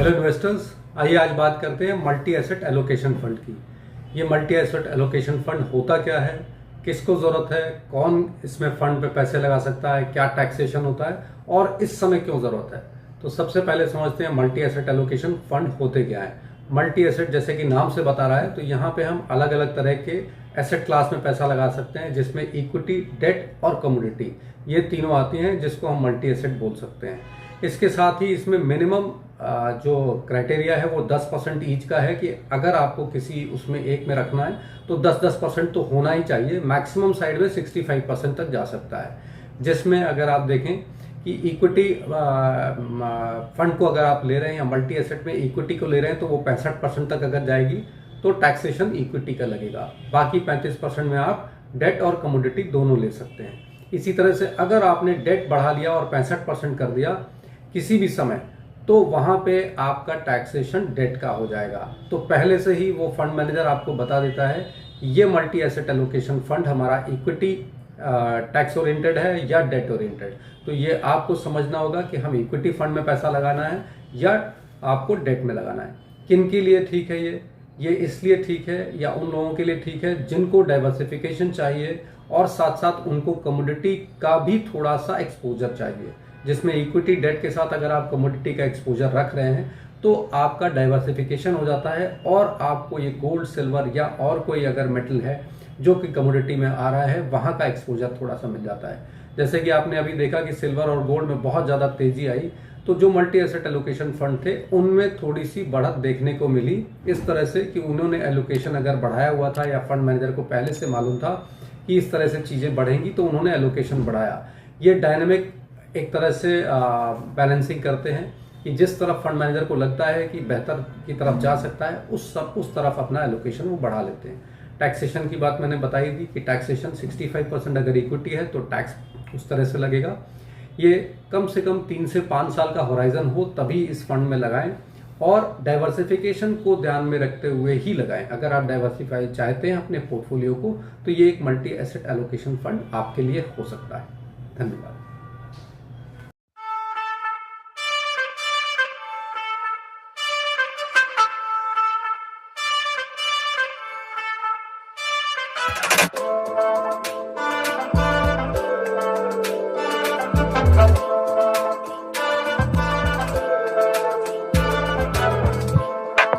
Hello investors, आइए आज बात करते हैं मल्टी एसेट एलोकेशन फंड की। ये मल्टी एसेट एलोकेशन फंड होता क्या है, किसको ज़रूरत है, कौन इसमें फंड पे पैसे लगा सकता है, क्या टैक्सेशन होता है और इस समय क्यों ज़रूरत है। तो सबसे पहले समझते हैं मल्टी एसेट एलोकेशन फंड होते क्या है। मल्टी एसेट जैसे कि नाम से बता रहा है, तो यहाँ पे हम अलग अलग तरह के एसेट क्लास में पैसा लगा सकते हैं, जिसमें इक्विटी, डेट और कमोडिटी ये तीनों आती हैं, जिसको हम मल्टी एसेट बोल सकते हैं। इसके साथ ही इसमें मिनिमम जो क्राइटेरिया है वो 10% ईच का है कि अगर आपको किसी उसमें एक में रखना है तो 10% तो होना ही चाहिए। मैक्सिमम साइड में 65% तक जा सकता है, जिसमें अगर आप देखें कि इक्विटी फंड को अगर आप ले रहे हैं या मल्टी एसेट में इक्विटी को ले रहे हैं तो वो 65% तक अगर जाएगी तो टैक्सेशन इक्विटी का लगेगा। बाकी 35% में आप डेट और कमोडिटी दोनों ले सकते हैं। इसी तरह से अगर आपने डेट बढ़ा लिया और 65% कर दिया किसी भी समय, तो वहां पे आपका टैक्सेशन डेट का हो जाएगा। तो पहले से ही वो फंड मैनेजर आपको बता देता है ये मल्टी एसेट एलोकेशन फंड हमारा इक्विटी टैक्स ओरिएंटेड है या डेट ओरिएंटेड। तो ये आपको समझना होगा कि हम इक्विटी फंड में पैसा लगाना है या आपको डेट में लगाना है। किन के लिए ठीक है ये इसलिए ठीक है या उन लोगों के लिए ठीक है जिनको डाइवर्सिफिकेशन चाहिए और साथ साथ उनको कमोडिटी का भी थोड़ा सा एक्सपोजर चाहिए, जिसमें इक्विटी डेट के साथ अगर आप कमोडिटी का एक्सपोजर रख रहे हैं तो आपका डाइवर्सिफिकेशन हो जाता है और आपको ये गोल्ड, सिल्वर या और कोई अगर मेटल है जो कि कमोडिटी में आ रहा है वहां का एक्सपोजर थोड़ा सा मिल जाता है। जैसे कि आपने अभी देखा कि सिल्वर और गोल्ड में बहुत ज़्यादा तेजी आई, तो जो मल्टी एसेट एलोकेशन फंड थे उनमें थोड़ी सी बढ़त देखने को मिली, इस तरह से कि उन्होंने एलोकेशन अगर बढ़ाया हुआ था या फंड मैनेजर को पहले से मालूम था कि इस तरह से चीज़ें बढ़ेंगी तो उन्होंने एलोकेशन बढ़ाया। ये डायनेमिक एक तरह से बैलेंसिंग करते हैं कि जिस तरफ फंड मैनेजर को लगता है कि बेहतर की तरफ जा सकता है उस तरफ अपना एलोकेशन वो बढ़ा लेते हैं। टैक्सेशन की बात मैंने बताई थी कि टैक्सेशन 65% अगर इक्विटी है तो टैक्स उस तरह से लगेगा। ये कम से कम 3 से 5 साल का होराइजन हो तभी इस फंड में लगाएं और डाइवर्सिफिकेशन को ध्यान में रखते हुए ही लगाएं। अगर आप डाइवर्सिफाई चाहते हैं अपने पोर्टफोलियो को तो ये एक मल्टी एसेट एलोकेशन फंड आपके लिए हो सकता है। धन्यवाद।